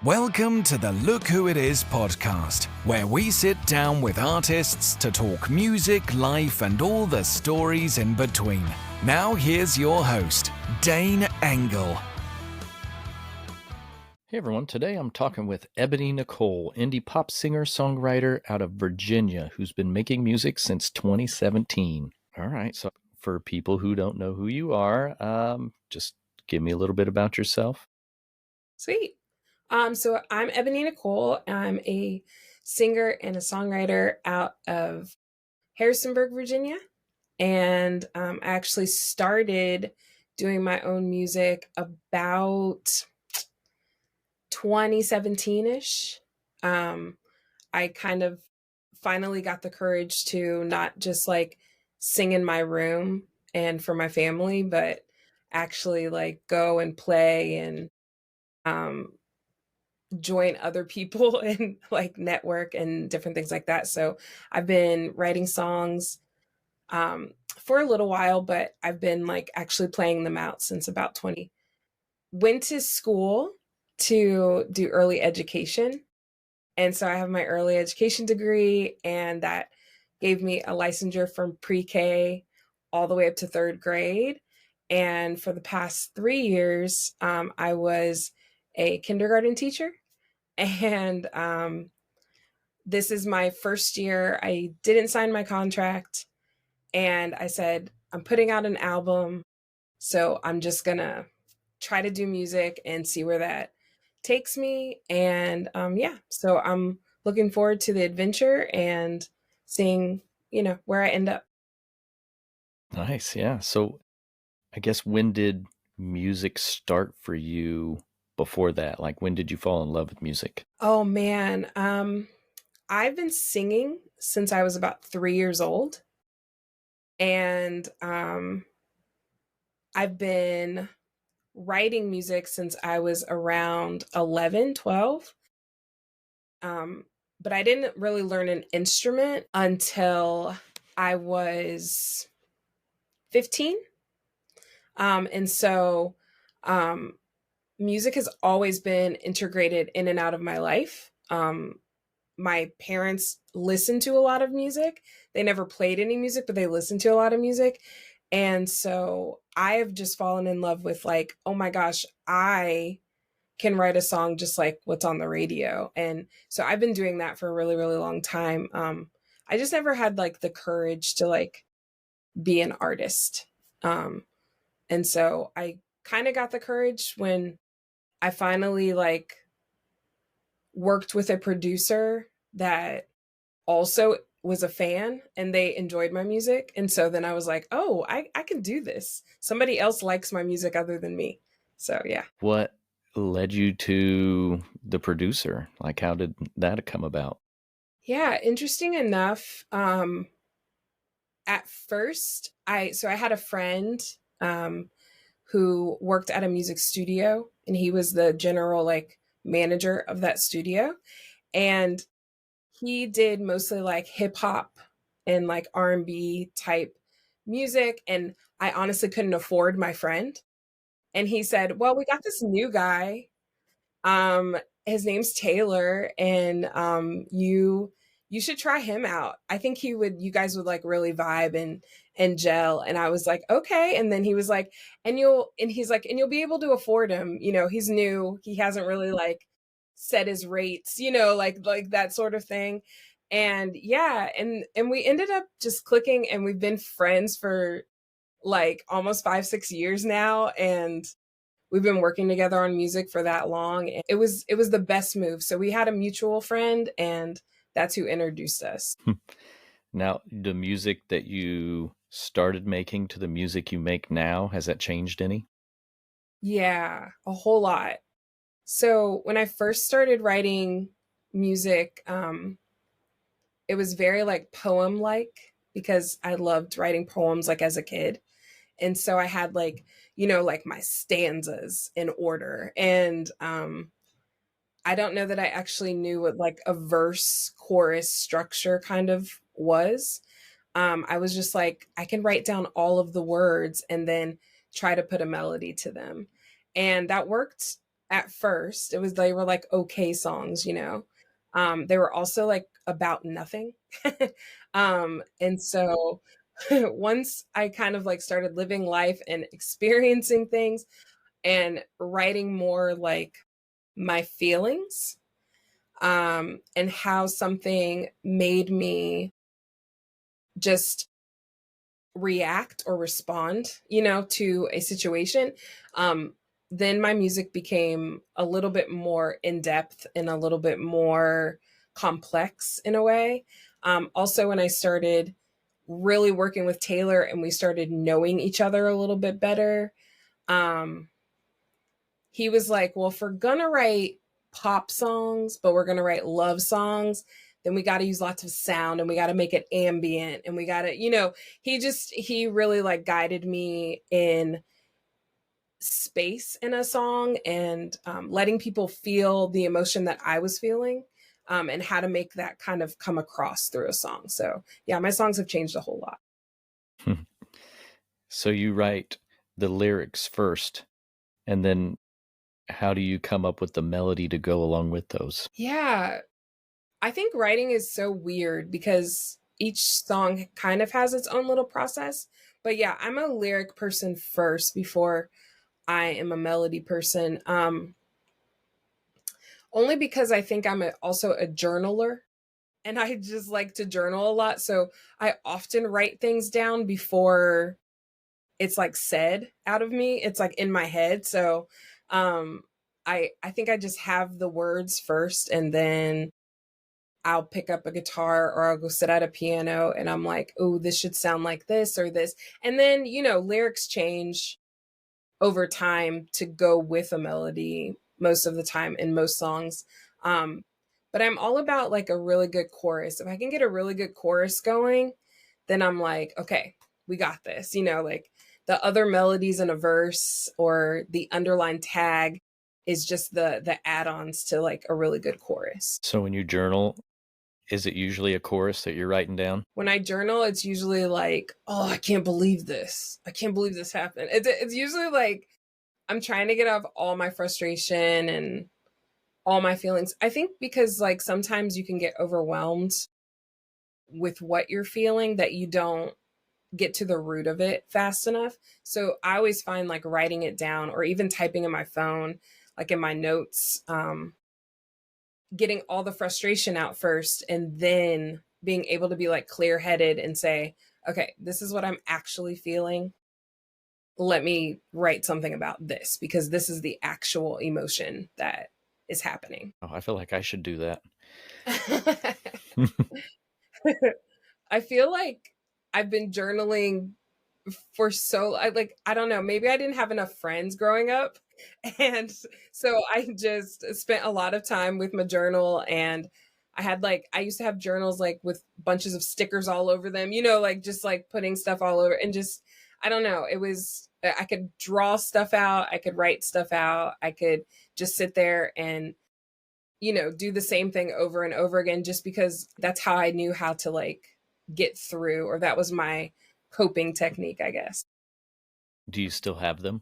Welcome to the Look Who It Is podcast, where we sit down with artists to talk music, life, and all the stories in between. Now here's your host, Dane Engel. Hey everyone, today I'm talking with Ebony Nicole, indie pop singer-songwriter out of Virginia, who's been making music since 2017. All right, so for people who don't know who you are, just give me a little bit about yourself. Sweet. So I'm Ebony Nicole. I'm a singer and a songwriter out of Harrisonburg, Virginia. And I actually started doing my own music about 2017-ish. I kind of finally got the courage to not just like sing in my room and for my family, but actually like go and play and join other people and like network and different things like that. So I've been writing songs for a little while, but I've been like actually playing them out since about 20. Went to school to do early education. And so I have my early education degree, and that gave me a licensure from pre-K all the way up to third grade. And for the past 3 years, I was a kindergarten teacher. And this is my first year. I didn't sign my contract, and I said, I'm putting out an album, so I'm just gonna try to do music and see where that takes me. And so I'm looking forward to the adventure and seeing, where I end up. Nice, yeah. So I guess when did music start for you before that? Like when did you fall in love with music? Oh man, I've been singing since I was about 3 years old. And I've been writing music since I was around 11, 12. But I didn't really learn an instrument until I was 15. And so music has always been integrated in and out of my life. My parents listened to a lot of music. They never played any music, but they listened to a lot of music. And so I have just fallen in love with like, oh my gosh, I can write a song just like what's on the radio. And so I've been doing that for a really, really long time. I just never had like the courage to like be an artist. And so I kind of got the courage when I finally like worked with a producer that also was a fan and they enjoyed my music. And so then I was like, oh, I can do this. Somebody else likes my music other than me. So yeah. What led you to the producer? Like how did that come about? Yeah, interesting enough. At first, I had a friend who worked at a music studio, and he was the general like manager of that studio. And he did mostly like hip hop and like R&B type music. And I honestly couldn't afford my friend. And he said, well, we got this new guy. His name's Taylor, and you should try him out. I think you guys would like really vibe and gel. And I was like, okay. And then he was like, and you'll be able to afford him. He's new. He hasn't really like set his rates, like that sort of thing. And yeah, and we ended up just clicking, and we've been friends for like almost 5-6 years now. And we've been working together on music for that long. It was the best move. So we had a mutual friend, and that's who introduced us. Now, the music that you started making to the music you make now, has that changed any? Yeah, a whole lot. So when I first started writing music, it was very like poem like, because I loved writing poems like as a kid. And so I had like, like my stanzas in order. And I don't know that I actually knew what like a verse chorus structure kind of was. I was just like, I can write down all of the words and then try to put a melody to them. And that worked at first. They were like okay songs, you know. They were also like about nothing. And so once I kind of like started living life and experiencing things and writing more like my feelings, and how something made me just react or respond, you know, to a situation, um, then my music became a little bit more in depth and a little bit more complex in a way. Also, when I started really working with Taylor and we started knowing each other a little bit better, um, he was like, well, if we're gonna write pop songs, but we're gonna write love songs, then we got to use lots of sound and we got to make it ambient and we got to, you know, he really like guided me in space in a song and letting people feel the emotion that I was feeling, and how to make that kind of come across through a song. So, yeah, my songs have changed a whole lot. So you write the lyrics first, and then how do you come up with the melody to go along with those? Yeah, I think writing is so weird because each song kind of has its own little process. But yeah, I'm a lyric person first before I am a melody person. Only because I think also a journaler and I just like to journal a lot. So I often write things down before it's like said out of me. It's like in my head. So um, I think I just have the words first and then I'll pick up a guitar or I'll go sit at a piano and I'm like, oh, this should sound like this or this. And then, you know, lyrics change over time to go with a melody most of the time in most songs. Um, but I'm all about like a really good chorus. If I can get a really good chorus going, then I'm like, okay, we got this. You know, like the other melodies in a verse or the underlined tag is just the add-ons to like a really good chorus. So when you journal, is it usually a chorus that you're writing down? When I journal, it's usually like, oh, I can't believe this. I can't believe this happened. It's usually like I'm trying to get off all my frustration and all my feelings. I think because like sometimes you can get overwhelmed with what you're feeling that you don't get to the root of it fast enough. So I always find like writing it down or even typing in my phone, like in my notes, getting all the frustration out first and then being able to be like clear headed and say, okay, this is what I'm actually feeling. Let me write something about this because this is the actual emotion that is happening. Oh, I feel like I should do that. I feel like I've been journaling for I don't know, maybe I didn't have enough friends growing up. And so I just spent a lot of time with my journal and I used to have journals like with bunches of stickers all over them, you know, like just like putting stuff all over and just I don't know, I could draw stuff out, I could write stuff out, I could just sit there and you know, do the same thing over and over again just because that's how I knew how to like get through, or that was my coping technique, I guess. Do you still have them?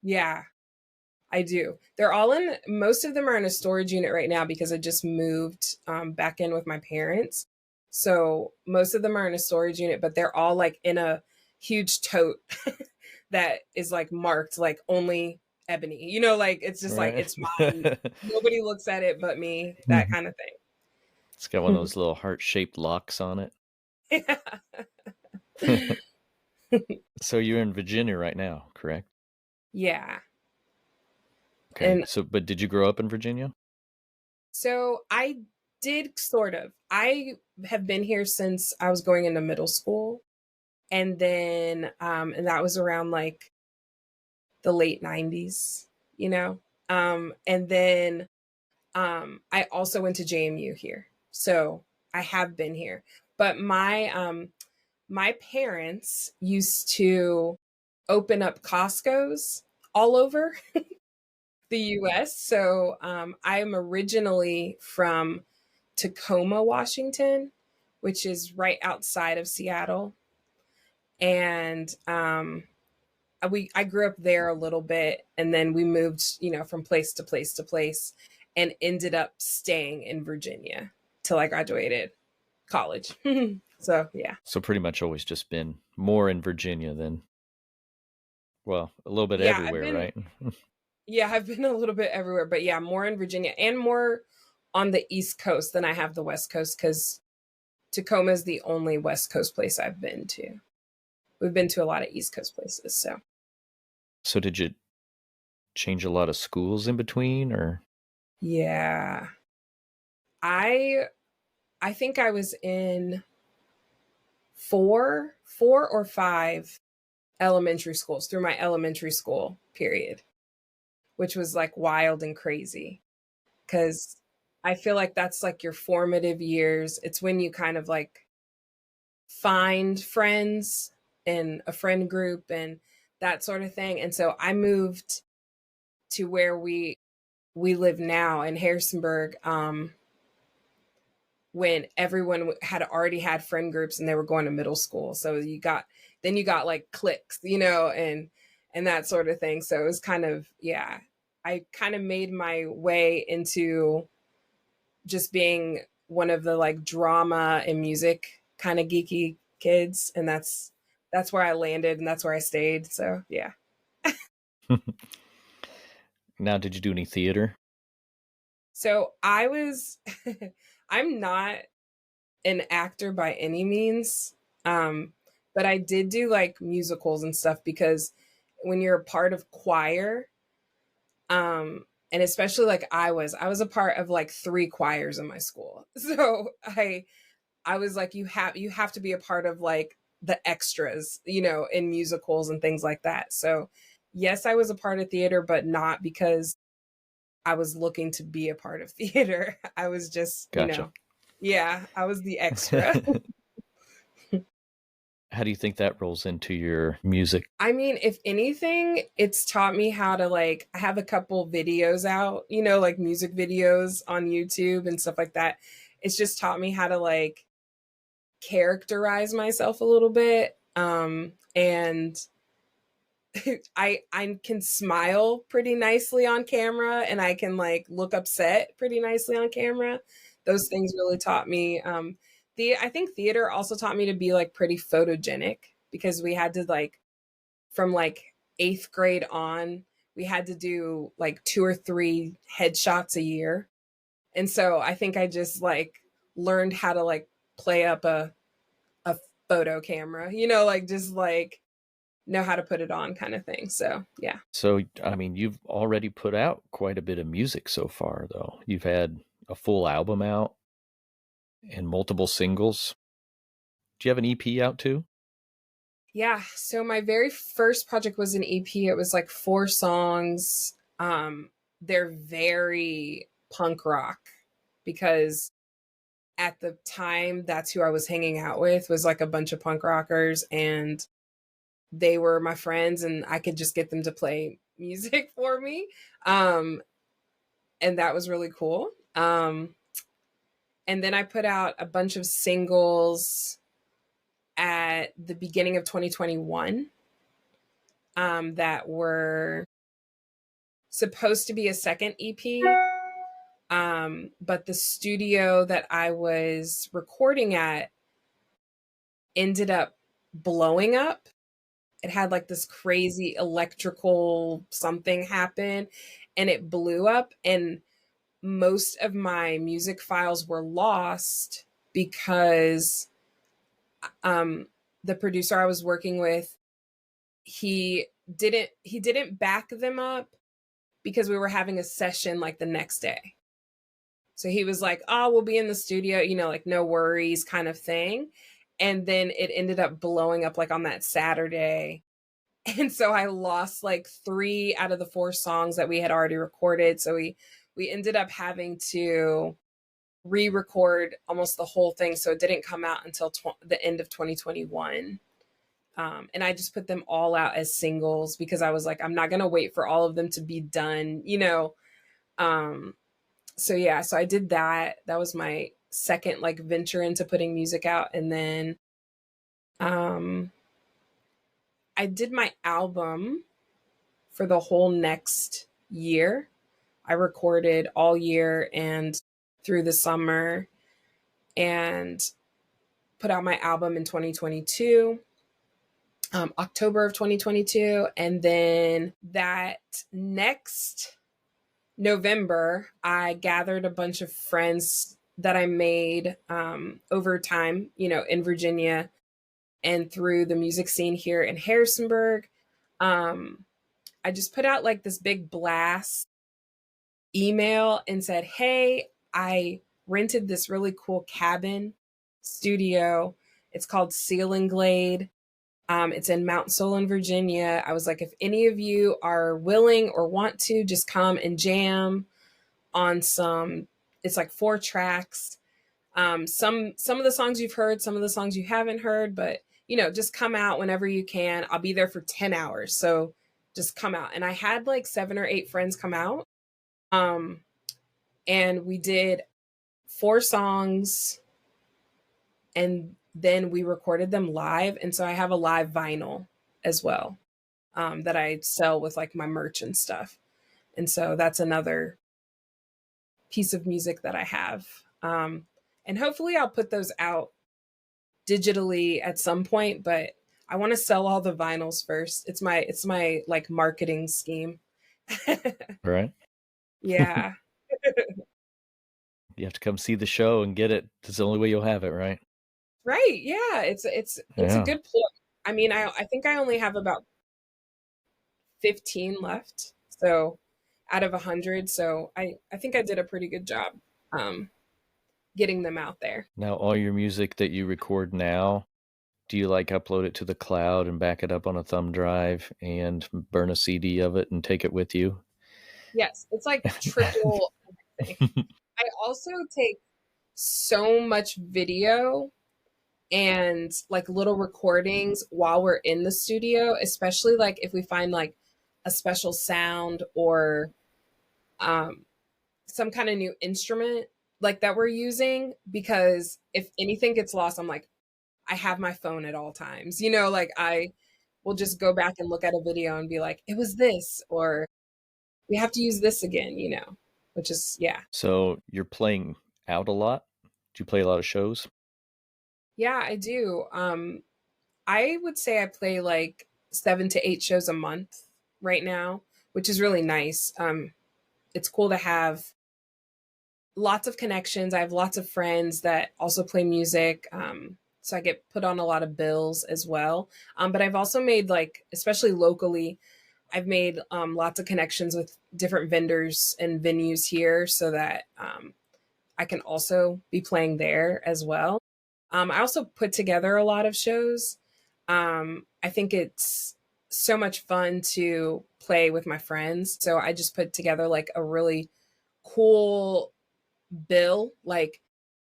Yeah, I do. Most of them are in a storage unit right now because I just moved back in with my parents. So most of them are in a storage unit, but they're all like in a huge tote that is like marked like only Ebony. You know, like it's just like Right. it's mine. Nobody looks at it but me, that kind of It's got one of those little heart-shaped locks on thing. it. So you're in Virginia right now, correct? Yeah. Okay. And So, but did you grow up in Virginia? so I did sort of. I have been here since I was going into middle school. And then and that was around like the late 90s, you know. And then I also went to JMU here. So I have been here. But my parents used to open up Costco's all over the US. So I am originally from Tacoma, Washington, which is right outside of Seattle. And I grew up there a little bit, and then we moved, from place to place to place, and ended up staying in Virginia till I graduated college. So yeah. So pretty much always just been more in Virginia than, well, a little bit Yeah, everywhere, right? I've been a little bit everywhere, but yeah, more in Virginia and more on the East Coast than I have the West Coast, because Tacoma is the only West Coast place I've been to. We've been to a lot of East Coast places, so. So did you change a lot of schools in between, or? Yeah. I I think I was in four or five elementary schools through my elementary school period, which was like wild and crazy, because I feel like that's like your formative years. It's when you kind of like find friends and a friend group and that sort of thing. And so I moved to where we live now in Harrisonburg, when everyone had already had friend groups and they were going to middle school. So you got like cliques, and that sort of thing. So it was kind of, yeah, I kind of made my way into just being one of the like drama and music kind of geeky kids. And that's where I landed, and that's where I stayed. So yeah. Now, did you do any theater? So I was, I'm not an actor by any means. But I did do like musicals and stuff, because when you're a part of choir, and especially like I was a part of like three choirs in my school. So I was like, you have to be a part of like the extras, in musicals and things like that. So yes, I was a part of theater, but not because I was looking to be a part of theater. I was just, Gotcha. yeah, I was the extra. How do you think that rolls into your music? I mean, if anything, it's taught me how to like, I have a couple videos out, like music videos on YouTube and stuff like that. It's just taught me how to like characterize myself a little bit. And I can smile pretty nicely on camera, and I can like look upset pretty nicely on camera. Those things really taught me. I think theater also taught me to be like pretty photogenic, because we had to like, from like eighth grade on, we had to do like 2 or 3 headshots a year. And so I think I just like learned how to like play up a photo camera, like just like know how to put it on kind of thing. So yeah. So, I mean, you've already put out quite a bit of music so far, though. You've had a full album out and multiple singles. Do you have an EP out too? Yeah. So my very first project was an EP. It was like 4 songs. They're very punk rock, because at the time that's who I was hanging out with, was like a bunch of punk rockers, and they were my friends, and I could just get them to play music for me. And that was really cool. And then I put out a bunch of singles at the beginning of 2021, that were supposed to be a second EP. But the studio that I was recording at ended up blowing up. It had like this crazy electrical something happen, and it blew up, and most of my music files were lost, because the producer I was working with, he didn't back them up, because we were having a session like the next day. So he was like, "Oh, we'll be in the studio, like no worries," kind of thing. And then it ended up blowing up like on that Saturday. And so I lost like 3 out of the 4 songs that we had already recorded. So we ended up having to re-record almost the whole thing. So it didn't come out until the end of 2021. And I just put them all out as singles, because I was like, I'm not going to wait for all of them to be done, So yeah, so I did that. That was my second like venture into putting music out. And then I did my album for the whole next year. I recorded all year and through the summer and put out my album in 2022, October of 2022. And then that next November, I gathered a bunch of friends that I made over time, in Virginia and through the music scene here in Harrisonburg. I just put out like this big blast email and said, hey, I rented this really cool cabin studio. It's called Ceiling Glade. It's in Mount Solon, Virginia. I was like, if any of you are willing or want to, just come and jam on it's like 4 tracks. Some of the songs you've heard, some of the songs you haven't heard, but just come out whenever you can. I'll be there for 10 hours. So just come out. And I had like 7 or 8 friends come out. And we did 4 songs and then we recorded them live. And so I have a live vinyl as well, that I sell with like my merch and stuff. And so that's another piece of music that I have. And hopefully I'll put those out digitally at some point, but I want to sell all the vinyls first. It's my like marketing scheme. Right. Yeah. You have to come see the show and get it. That's the only way you'll have it, right? Right. Yeah. It's a good plug. I mean, I think I only have about 15 left. So out of 100. So I think I did a pretty good job getting them out there. Now, all your music that you record now, do you like upload it to the cloud and back it up on a thumb drive and burn a CD of it and take it with you? Yes. It's like triple everything. I also take so much video and like little recordings while we're in the studio, especially like if we find like a special sound or some kind of new instrument like that we're using, because if anything gets lost, I'm like, I have my phone at all times, like I will just go back and look at a video and be like, it was this, or we have to use this again, which is, yeah. So you're playing out a lot? Do you play a lot of shows? Yeah, I do. I would say I play like 7 to 8 shows a month right now, which is really nice. It's cool to have lots of connections. I have lots of friends that also play music. So I get put on a lot of bills as well. But I've also made like, especially locally, I've made lots of connections with different vendors and venues here so that I can also be playing there as well. I also put together a lot of shows. I think it's so much fun to play with my friends. So I just put together like a really cool bill, like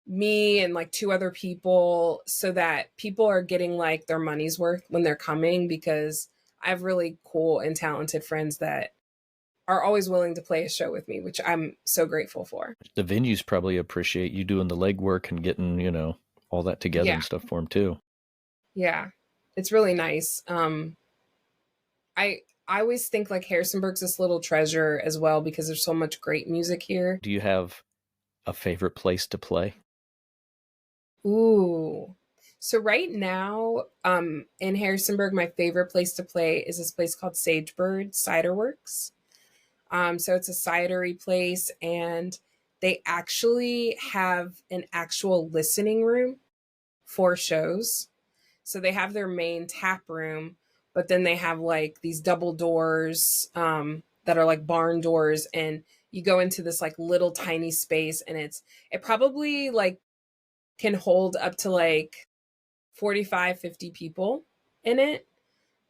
me and like 2 other people, so that people are getting like their money's worth when they're coming, because I have really cool and talented friends that are always willing to play a show with me, which I'm so grateful for. The venues probably appreciate you doing the legwork and getting, all that together and stuff for them too. Yeah. It's really nice. I always think like Harrisonburg's this little treasure as well, because there's so much great music here. Do you have a favorite place to play? Ooh. So right now, in Harrisonburg, my favorite place to play is this place called Sagebird Cider Works. So it's a cidery place, and they actually have an actual listening room for shows. So they have their main tap room, but then they have like these double doors that are like barn doors, and you go into this like little tiny space, and it probably like can hold up to like 45, 50 people in it.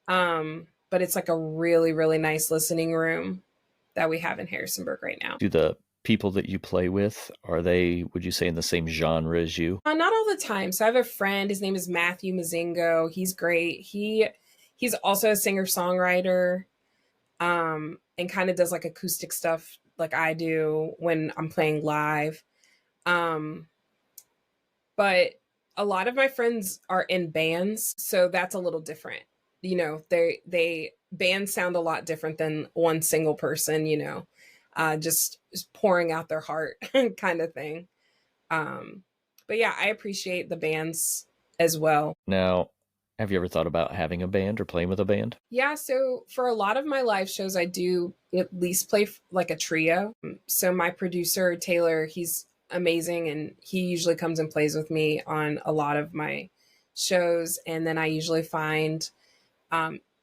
But it's like a really, really nice listening room that we have in Harrisonburg right now. Do the people that you play with, are they, would you say, in the same genre as you? Not all the time. So I have a friend, his name is Matthew Mazingo. He's great. He's also a singer-songwriter, and kind of does like acoustic stuff like I do when I'm playing live. But a lot of my friends are in bands, so that's a little different. they bands sound a lot different than one single person, just pouring out their heart kind of thing. But yeah, I appreciate the bands as well. Now, have you ever thought about having a band or playing with a band? Yeah, so for a lot of my live shows, I do at least play like a trio. So my producer, Taylor, he's amazing and he usually comes and plays with me on a lot of my shows. And then I usually find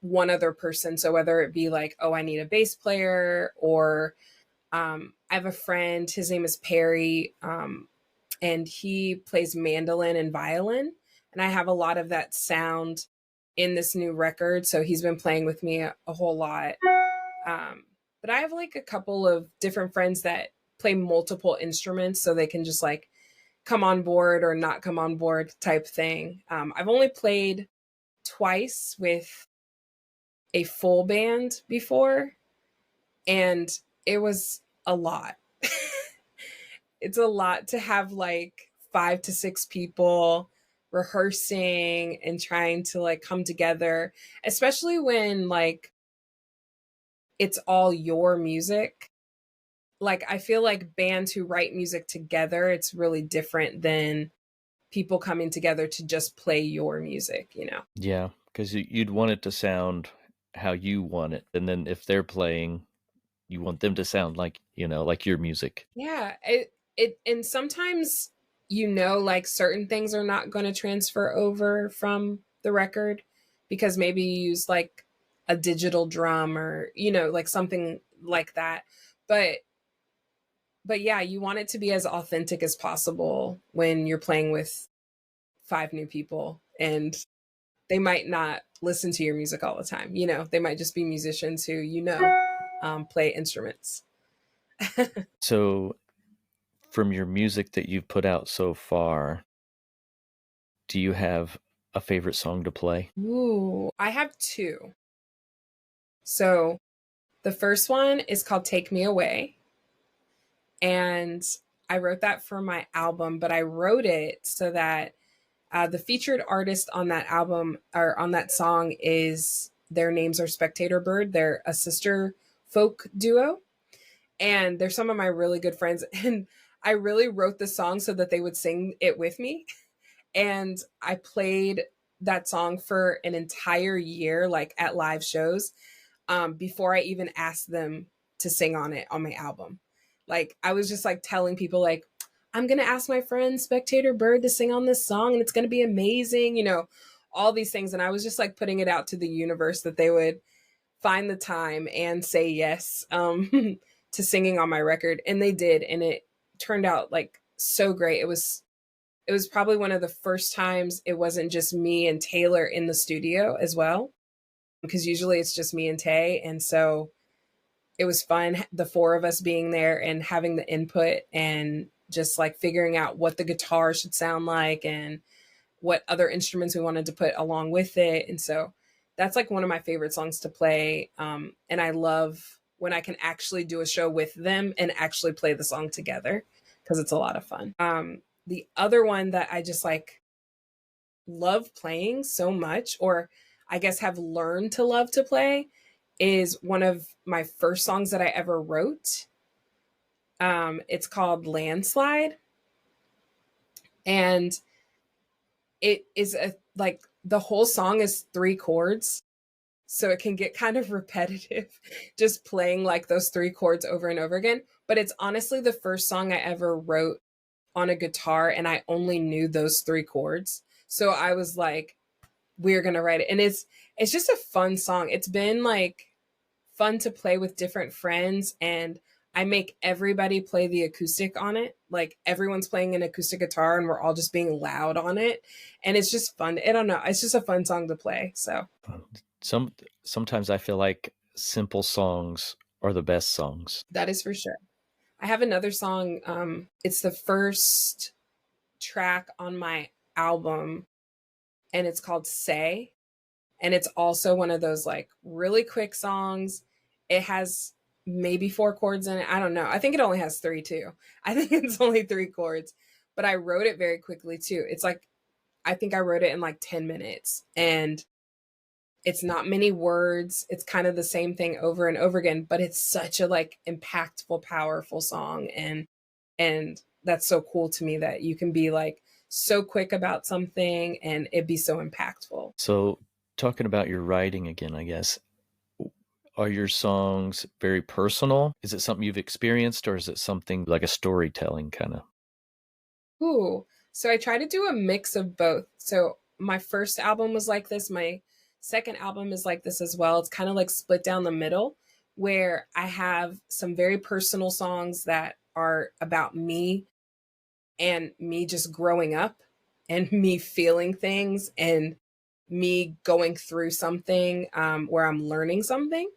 one other person. So whether it be like, oh, I need a bass player, or I have a friend, his name is Perry, and he plays mandolin and violin. And I have a lot of that sound in this new record. So he's been playing with me a whole lot. But I have like a couple of different friends that play multiple instruments so they can just like come on board or not come on board type thing. I've only played twice with a full band before, and it was a lot. It's a lot to have like 5 to 6 people rehearsing and trying to like come together, especially when like it's all your music. Like I feel like bands who write music together, it's really different than people coming together to just play your music. Yeah, because you'd want it to sound how you want it. And then if they're playing, you want them to sound like, like your music. Yeah, and sometimes like certain things are not going to transfer over from the record because maybe you use like a digital drum or like something like that. But yeah, you want it to be as authentic as possible when you're playing with 5 new people, and they might not listen to your music all the time. They might just be musicians who play instruments. So from your music that you've put out so far, do you have a favorite song to play? Ooh, I have 2. So the first one is called Take Me Away. And I wrote that for my album, but I wrote it so that the featured artist on that album or on that song is, their names are Spectator Bird. They're a sister folk duo. And they're some of my really good friends. And I really wrote the song so that they would sing it with me. And I played that song for an entire year, like at live shows, before I even asked them to sing on it on my album. Like I was just like telling people like, I'm going to ask my friend Spectator Bird to sing on this song and it's going to be amazing, all these things. And I was just like putting it out to the universe that they would find the time and say yes to singing on my record. And they did. And it turned out like so great. It was probably one of the first times it wasn't just me and Taylor in the studio as well, because usually it's just me and Tay. And so it was fun, the 4 of us being there and having the input and just like figuring out what the guitar should sound like and what other instruments we wanted to put along with it. And so that's like one of my favorite songs to play. And I love when I can actually do a show with them and actually play the song together because it's a lot of fun. The other one that I just like love playing so much, or I guess have learned to love to play, is one of my first songs that I ever wrote. It's called Landslide. And it is like the whole song is 3 chords. So it can get kind of repetitive just playing like those 3 chords over and over again. But it's honestly the first song I ever wrote on a guitar and I only knew those 3 chords. So I was like, we're going to write it. And it's just a fun song. It's been like fun to play with different friends, and I make everybody play the acoustic on it. Like everyone's playing an acoustic guitar and we're all just being loud on it. And it's just fun. I don't know. It's just a fun song to play. So Sometimes I feel like simple songs are the best songs. that is for sure. I have another song. It's the first track on my album and it's called Say. And it's also one of those like really quick songs. It has maybe 4 chords in it. I don't know. I think it only has 3 too. I think it's only 3 chords, but I wrote it very quickly too. It's like, I think I wrote it in like 10 minutes, and It's not many words. It's kind of the same thing over and over again, but it's such a like impactful, powerful song. And that's so cool to me that you can be like so quick about something and it be so impactful. So, talking about your writing again, I guess, are your songs very personal? Is it something you've experienced, or is it something like a storytelling kind of? Ooh. So I try to do a mix of both. So my first album was like this. My second album is like this as well. It's kind of like split down the middle, where I have some very personal songs that are about me and me just growing up and me feeling things and me going through something where I'm learning something.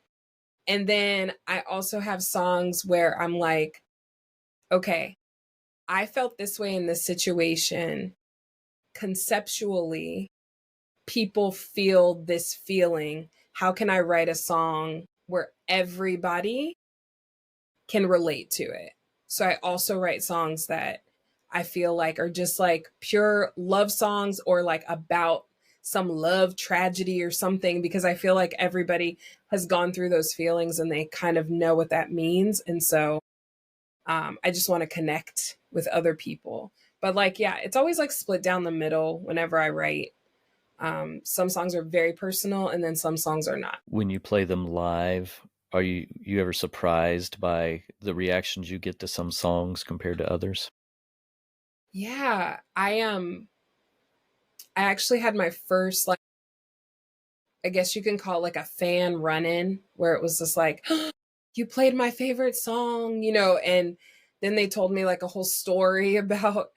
And then I also have songs where I'm like, okay, I felt this way in this situation. Conceptually, people feel this feeling. How can I write a song where everybody can relate to it? So I also write songs that I feel like are just like pure love songs or like about some love tragedy or something, because I feel like everybody has gone through those feelings and they kind of know what that means. And so I just want to connect with other people. But like, yeah, it's always like split down the middle whenever I write. Some songs are very personal and then some songs are not. When you play them live, are you ever surprised by the reactions you get to some songs compared to others? Yeah, I actually had my first like, I guess you can call it like a fan run-in, where it was just like, you played my favorite song, and then they told me like a whole story about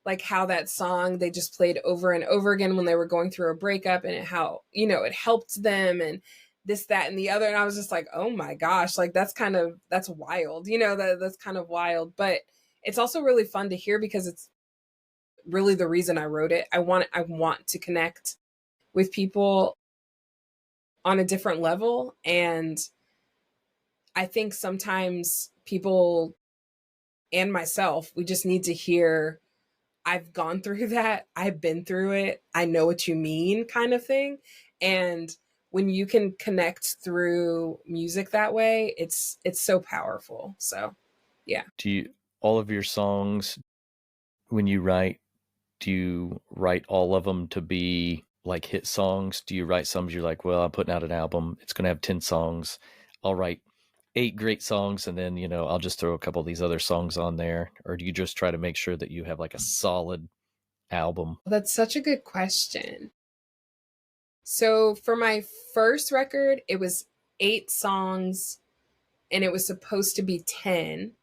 like how that song they just played over and over again when they were going through a breakup, and how, it helped them and this, that, and the other. And I was just like, oh my gosh, like that's wild, that's kind of wild. But it's also really fun to hear because it's really the reason I wrote it. I want to connect with people on a different level. And I think sometimes people and myself, we just need to hear, I've gone through that, I've been through it, I know what you mean, kind of thing. And when you can connect through music that way, it's so powerful. So, yeah. Do you all of your songs when you write, do you write all of them to be like hit songs? Do you write some you're like, well, I'm putting out an album, it's going to have 10 songs. I'll write 8 great songs and then, I'll just throw a couple of these other songs on there? Or do you just try to make sure that you have like a solid album? That's such a good question. So, for my first record, it was 8 songs and it was supposed to be 10.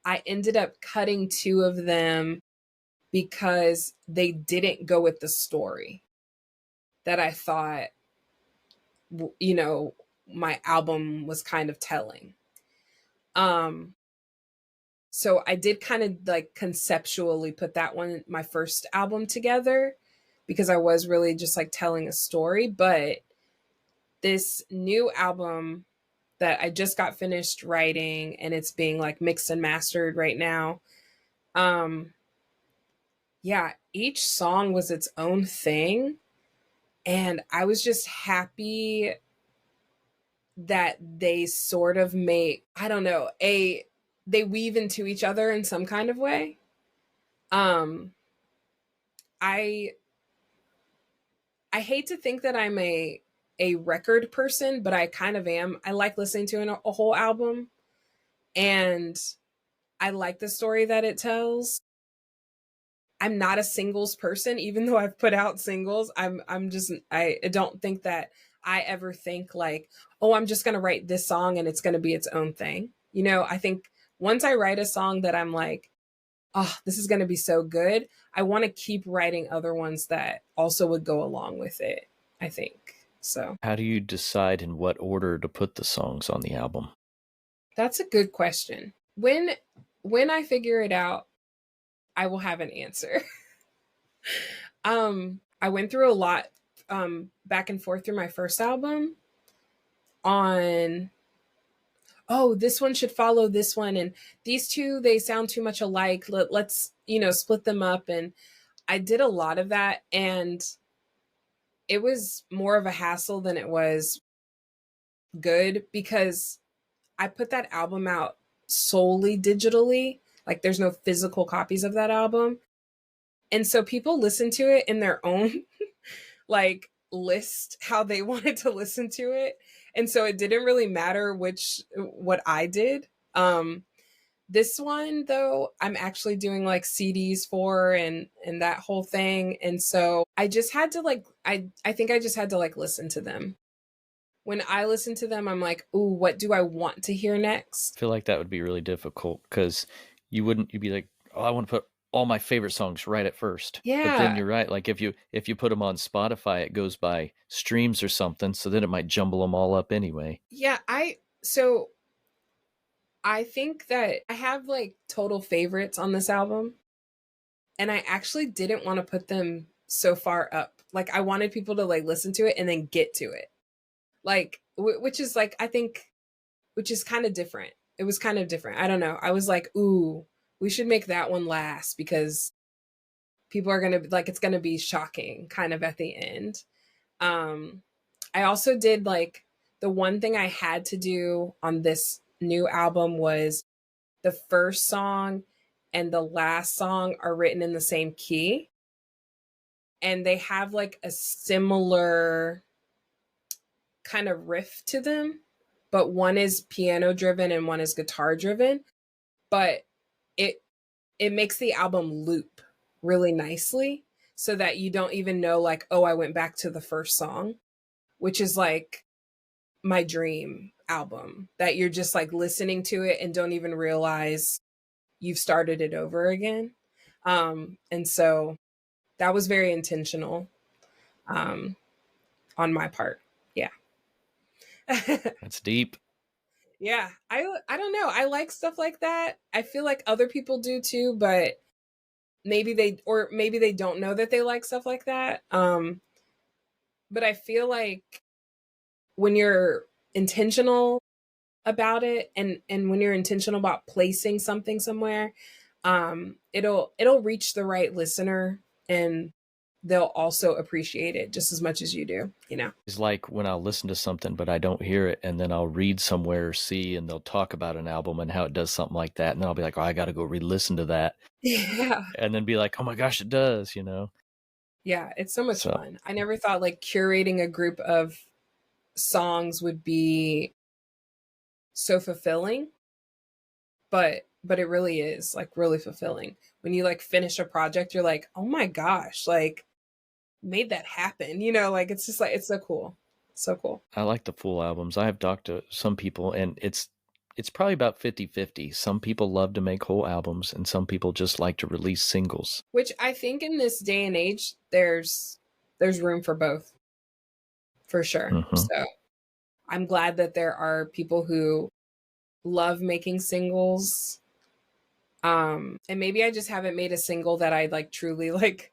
I ended up cutting 2 of them because they didn't go with the story that I thought, my album was kind of telling. Um, so I did kind of like conceptually put that one, my first album, together because I was really just like telling a story. But this new album that I just got finished writing and it's being like mixed and mastered right now. Yeah, each song was its own thing. And I was just happy that they sort of make, I don't know, they weave into each other in some kind of way. Um I I hate to think that I'm a record person, but I kind of am. I like listening to a whole album, and I like the story that it tells. I'm not a singles person, even though I've put out singles. I don't think that I ever think like, oh, I'm just gonna write this song and it's gonna be its own thing. I think once I write a song that I'm like, oh, this is gonna be so good, I want to keep writing other ones that also would go along with it, I think. So How do you decide in what order to put the songs on the album? that's a good question. When I figure it out, I will have an answer. I went through a lot back and forth through my first album on, oh, this one should follow this one, and these two, they sound too much alike. Let's split them up. And I did a lot of that, and it was more of a hassle than it was good because I put that album out solely digitally. Like there's no physical copies of that album. And so people listen to it in their own like list how they wanted to listen to it. And so it didn't really matter what I did. This one though, I'm actually doing like CDs for and that whole thing. And so I just had to like I think I just had to like listen to them. When I listen to them, I'm like, ooh, what do I want to hear next? I feel like that would be really difficult because you'd be like, oh, I want to put all my favorite songs right at first. But then Yeah. you're right. Like if you put them on Spotify, it goes by streams or something. So then it might jumble them all up anyway. Yeah, so I think that I have like total favorites on this album. And I actually didn't want to put them so far up. Like I wanted people to like listen to it and then get to it. Like which is like I think which is kind of different. It was kind of different. I don't know. I was like, "Ooh, we should make that one last because people are going to like it's going to be shocking kind of at the end." Um I also did like the one thing I had to do on this new album was the first song and the last song are written in the same key and they have like a similar kind of riff to them, but one is piano driven and one is guitar driven, but it it makes the album loop really nicely so that you don't even know like, oh, I went back to the first song, which is like my dream album that you're just like listening to it and don't even realize you've started it over again. And so that was very intentional um, on my part. Yeah. That's deep. Yeah. I don't know. I like stuff like that. I feel like other people do too, but maybe they don't know that they like stuff like that. But I feel like when you're intentional about it and when you're intentional about placing something somewhere, it'll reach the right listener and they'll also appreciate it just as much as you do, you know. It's like when I'll listen to something, but I don't hear it. And then I'll read somewhere or see, and they'll talk about an album and how it does something like that. And then I'll be like, oh, I got to go re-listen to that. Yeah. And then be like, oh my gosh, it does, Yeah, it's so much So fun. I never thought like curating a group of songs would be so fulfilling, but it really is like really fulfilling. When you like finish a project, you're like, "Oh my gosh, like made that happen." You know, like it's just like it's so cool. So cool. I like the full albums. I have talked to some people, and it's probably about 50-50. Some people love to make whole albums, and some people just like to release singles. Which I think in this day and age there's room for both. For sure. Mm-hmm. So, I'm glad that there are people who love making singles. And maybe I just haven't made a single that I like truly like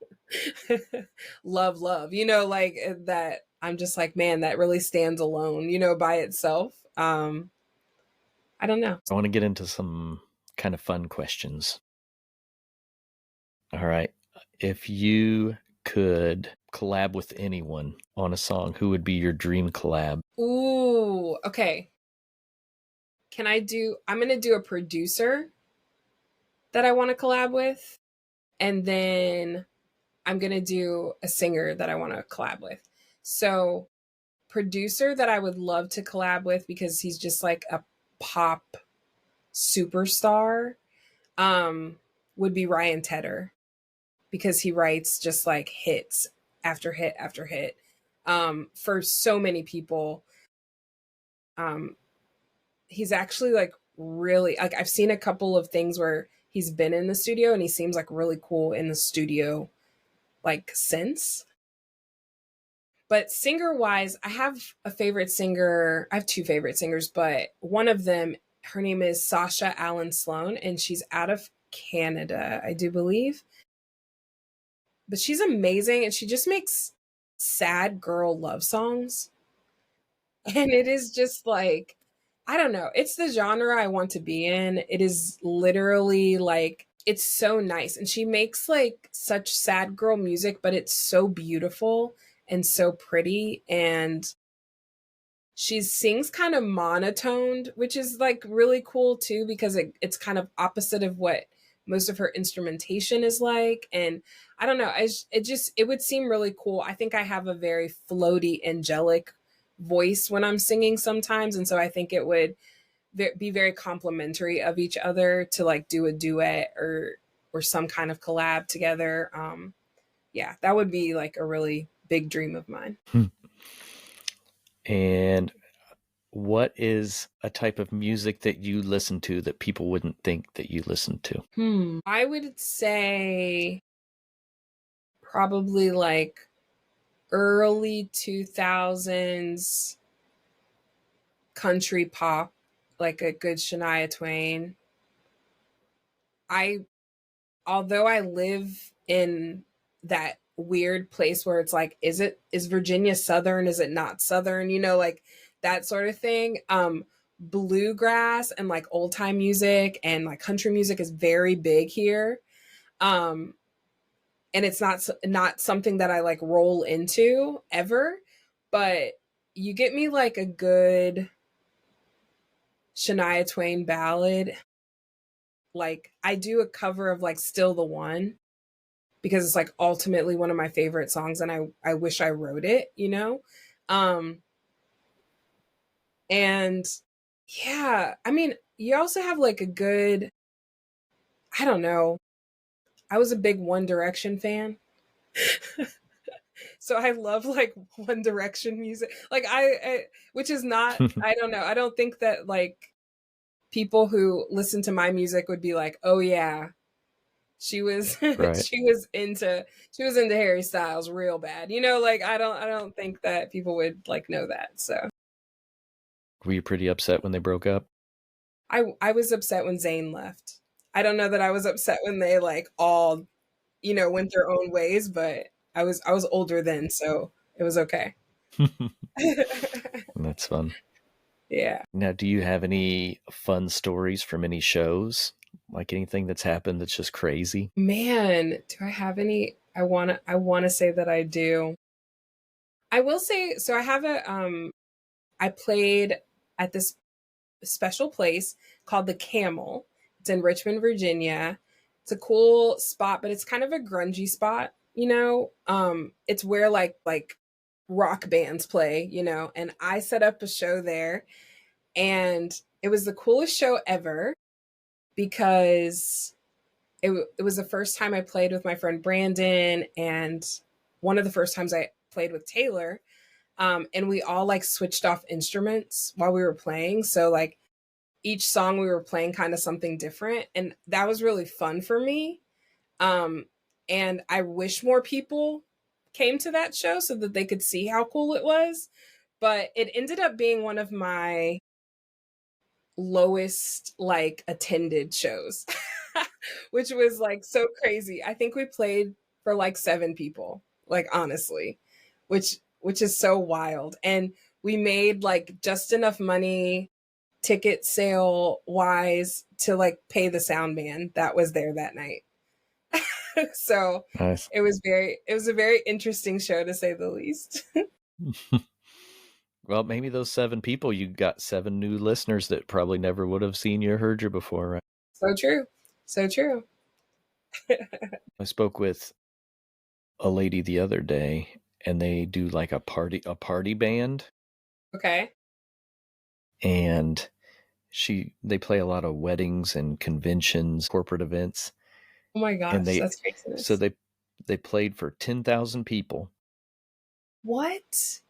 love, you know, like that I'm just like, man, that really stands alone, you know, by itself. I don't know. I want to get into some kind of fun questions. All right. If you could collab with anyone on a song, who would be your dream collab? Ooh, okay. I'm going to do a producer that I want to collab with, and then I'm going to do a singer that I want to collab with. So, producer that I would love to collab with because he's just like a pop superstar would be Ryan Tedder because he writes just like hits after hit after hit for so many people. He's actually like really like I've seen a couple of things where he's been in the studio and he seems like really cool in the studio like since. But singer wise, I have a favorite singer. I have two favorite singers, but one of them, her name is Sasha Allen Sloan, and she's out of Canada, I do believe. But she's amazing, and she just makes sad girl love songs. And it is just like, I don't know. It's the genre I want to be in. It is literally like, it's so nice. And she makes like such sad girl music, but it's so beautiful and so pretty. And she sings kind of monotoned, which is like really cool too, because it's kind of opposite of what most of her instrumentation is like. And I don't know, it would seem really cool. I think I have a very floaty, angelic voice when I'm singing sometimes. And so I think it would be very complimentary of each other to like do a duet or some kind of collab together. Yeah, that would be like a really big dream of mine. And what is a type of music that you listen to that people wouldn't think that you listen to? I would say probably like early 2000s country pop, like a good Shania Twain. I Although I live in that weird place where it's like, is Virginia Southern? Is it not Southern? You know, like that sort of thing. Bluegrass and like old time music and like country music is very big here. Um, and it's not something that I like roll into ever, but you get me like a good Shania Twain ballad. Like I do a cover of like Still the One because it's like ultimately one of my favorite songs and I wish I wrote it, you know? Um and yeah, I mean, you also have like a good, I don't know. I was a big One Direction fan. So I love like One Direction music. Like which is not, I don't know. I don't think that like people who listen to my music would be like, "Oh yeah, she was Right. she was into Harry Styles real bad." You know, like I don't think that people would like know that. So Were you pretty upset when they broke up? I was upset when Zayn left. I don't know that I was upset when they like all, you know, went their own ways, but I was older then, so it was okay. That's fun. Yeah. Now, do you have any fun stories from any shows? Like anything that's happened that's just crazy? Man, do I have any? I wanna say that I do. I will say, so I have I played at this special place called the Camel. It's in Richmond, Virginia. It's a cool spot, but it's kind of a grungy spot, you know. It's where like rock bands play, you know, and I set up a show there and it was the coolest show ever because it was the first time I played with my friend Brandon and one of the first times I played with Taylor. And we all like switched off instruments while we were playing. So like each song we were playing kind of something different. And that was really fun for me. Um, and I wish more people came to that show so that they could see how cool it was. But it ended up being one of my lowest like attended shows, which was like so crazy. I think we played for like 7 people, like honestly, which is so wild. And we made like just enough money ticket sale wise to like pay the sound man that was there that night. So Nice. it was a very interesting show to say the least. Well, maybe those 7 people, you got 7 new listeners that probably never would have seen you or heard you before, right? So true. So true. I spoke with a lady the other day and they do like a party band, Okay. and they play a lot of weddings and conventions, corporate events, Oh my and gosh, that's craziness. they played for 10,000 people. What?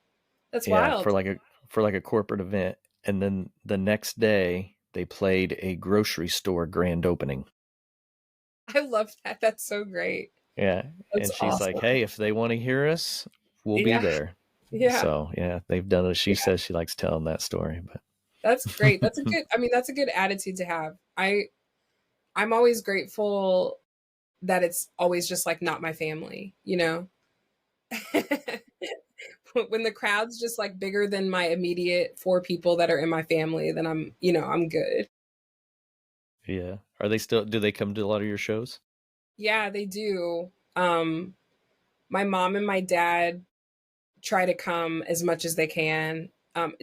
That's Yeah, wild. for like a corporate event, and then the next day they played a grocery store grand opening. I love that. That's so great. Yeah, That's and she's like, awesome. "Hey, if they want to hear us, we'll be Yeah. there." Yeah. So yeah, they've done it. She Yeah. says she likes telling that story, That's great. That's a but good, I mean, that's a good attitude to have. I'm always grateful that it's always just like not my family, you know? When the crowd's just like bigger than my immediate 4 people that are in my family, then I'm, you know, I'm good. yeah, are they still? Do they come to a lot of your shows? Yeah, they do. My mom and my dad try to come as much as they can,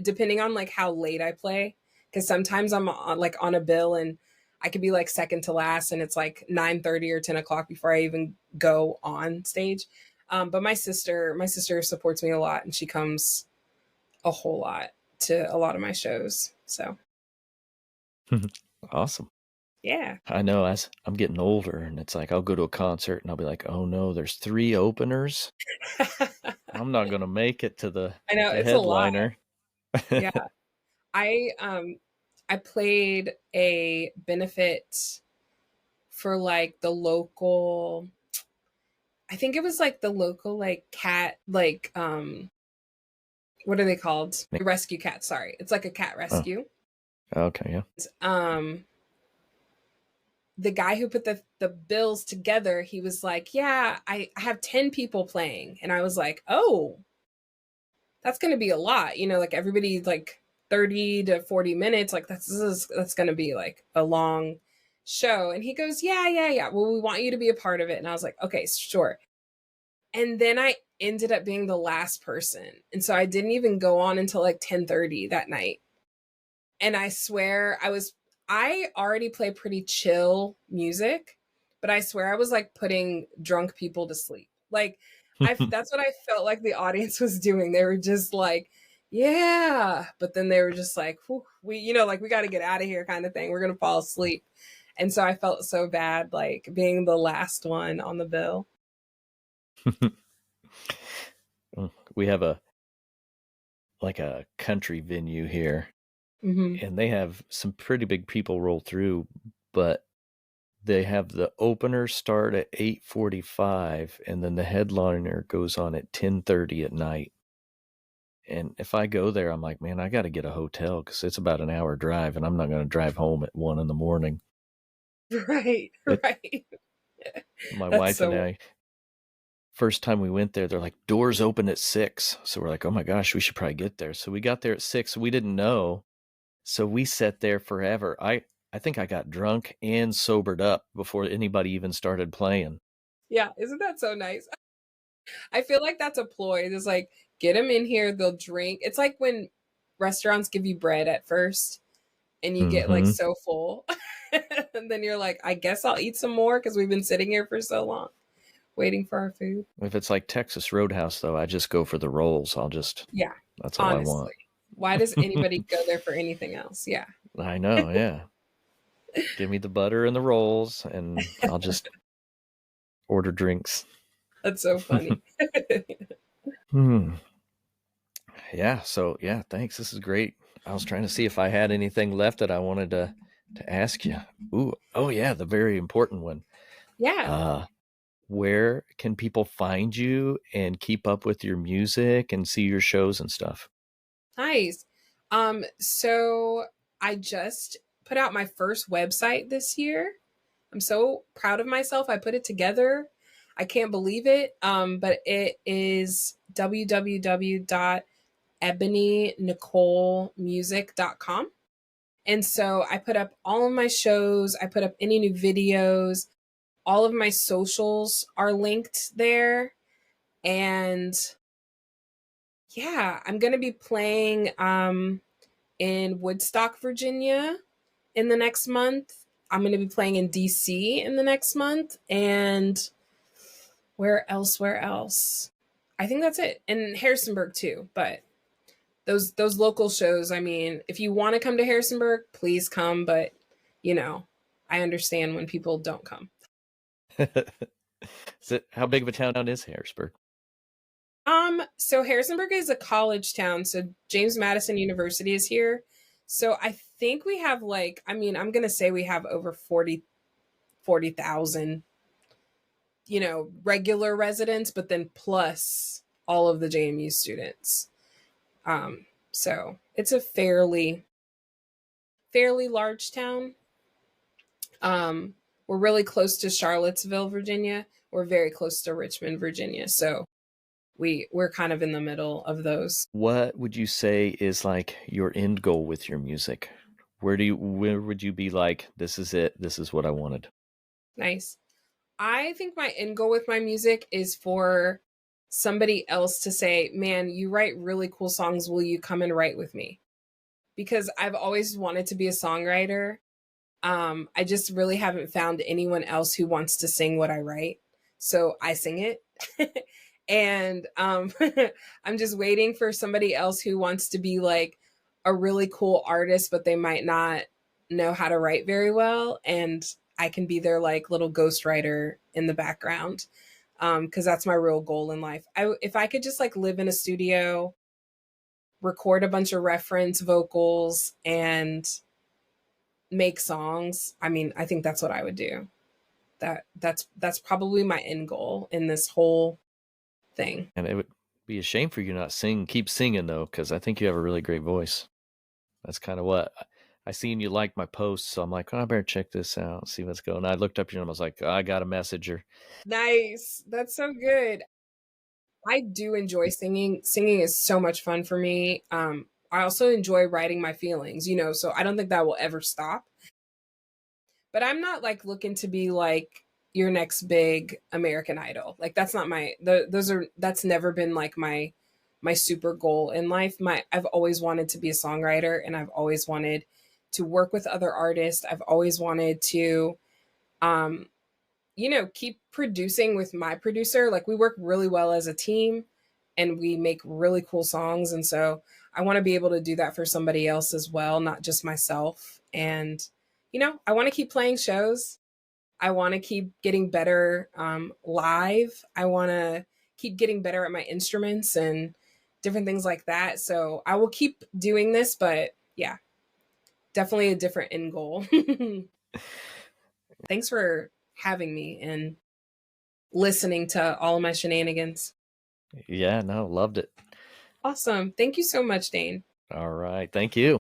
depending on like how late I play. Because sometimes I'm like on a bill and I could be like second to last, and it's like 9:30 or 10 o'clock before I even go on stage. But my sister supports me a lot, and she comes a whole lot to a lot of my shows. So Awesome. yeah. I know as I'm getting older, and it's like I'll go to a concert and I'll be like, oh no, there's 3 openers. I'm not going to make it to the I know it's a lot. headliner. Yeah. I played a benefit for like the local, I think it was like the local like cat like what are they called? Rescue cat, sorry. It's like a cat Oh, rescue. okay, yeah. The guy who put the bills together, he was like, "Yeah, I have 10 people playing." And I was like, "Oh, that's going to be a lot." Like everybody like 30 to 40 minutes, like that's going to be like a long show. And he goes, "Yeah, yeah, yeah. Well, we want you to be a part of it." And I was like, "Okay, sure." And then I ended up being the last person. And so I didn't even go on until like 10:30 that night. And I swear I already play pretty chill music, but I swear I was like putting drunk people to sleep. Like that's what I felt like the audience was doing. They were just like, yeah, but then they were just like, we like we got to get out of here kind of thing. We're going to fall asleep. And so I felt so bad like being the last one on the bill. We have a country venue here, and they have some pretty big people roll through, but they have the opener start at 8:45, and then the headliner goes on at 10:30 at night. And if I go there, I'm like, man, I got to get a hotel because it's about an hour drive, and I'm not going to drive home at 1 a.m. Right, right. My That's wife and so I, first time we went there, they're like, doors open at 6. So we're like, oh my gosh, we should probably get there. So we got there at 6. We didn't know. So we sat there forever. I think I got drunk and sobered up before anybody even started playing. yeah, isn't that so nice? I feel like that's a ploy. It's like, get them in here, they'll drink. It's like when restaurants give you bread at first and you get like so full. And then you're like, I guess I'll eat some more because we've been sitting here for so long waiting for our food. If it's like Texas Roadhouse, though, I just go for the rolls. Yeah, That's all honestly. I want. Why does anybody go there for anything else? Yeah. I know, yeah. Give me the butter and the rolls, and I'll just order drinks. That's so funny. Yeah, so yeah, thanks. This is great. I was trying to see if I had anything left that I wanted to ask you. Ooh, oh yeah, the very important one. Yeah. Where can people find you and keep up with your music and see your shows and stuff? Nice. So I just put out my first website this year. I'm so proud of myself. I put it together. I can't believe it. But it is www.ebonynicolemusic.com. And so I put up all of my shows. I put up any new videos. All of my socials are linked there. And yeah, I'm going to be playing in Woodstock, Virginia in the next month. I'm going to be playing in DC in the next month. And where else? I think that's it. And Harrisonburg too. But those local shows, I mean, if you want to come to Harrisonburg, please come. But, I understand when people don't come. How big of a town is Harrisburg? So Harrisonburg is a college town. So James Madison University is here. So I think we have I'm going to say we have over 40,000, regular residents, but then plus all of the JMU students. So it's a fairly large town. We're really close to Charlottesville, Virginia. We're very close to Richmond, Virginia. So we're kind of in the middle of those. What would you say is like your end goal with your music? Where would you be like, this is it, this is what I wanted? Nice. I think my end goal with my music is for somebody else to say, man, you write really cool songs. Will you come and write with me? Because I've always wanted to be a songwriter. I just really haven't found anyone else who wants to sing what I write. So I sing it. And I'm just waiting for somebody else who wants to be like a really cool artist, but they might not know how to write very well. And I can be their like little ghostwriter in the background. Because that's my real goal in life. If I could just like live in a studio, record a bunch of reference vocals, and make songs, I mean, I think that's what I would do. That's probably my end goal in this whole thing. And it would be a shame for you to not keep singing though, because I think you have a really great voice. That's kind of what I seen you like my posts, so I'm like, oh, I better check this out, see what's going on. I looked up your name, I was like, oh, I got a messenger. Nice. That's so good. I do enjoy singing. Singing is so much fun for me. I also enjoy writing my feelings, so I don't think that will ever stop. But I'm not like looking to be like your next big American Idol. Like that's not that's never been like my super goal in life. I've always wanted to be a songwriter, and I've always wanted to work with other artists. I've always wanted to um keep producing with my producer. Like we work really well as a team and we make really cool songs. And so I want to be able to do that for somebody else as well, not just myself. And, I want to keep playing shows. I want to keep getting better live. I want to keep getting better at my instruments and different things like that. So I will keep doing this, but yeah, definitely a different end goal. Thanks for having me and listening to all of my shenanigans. Yeah, no, loved it. Awesome. Thank you so much, Dane. All right, thank you.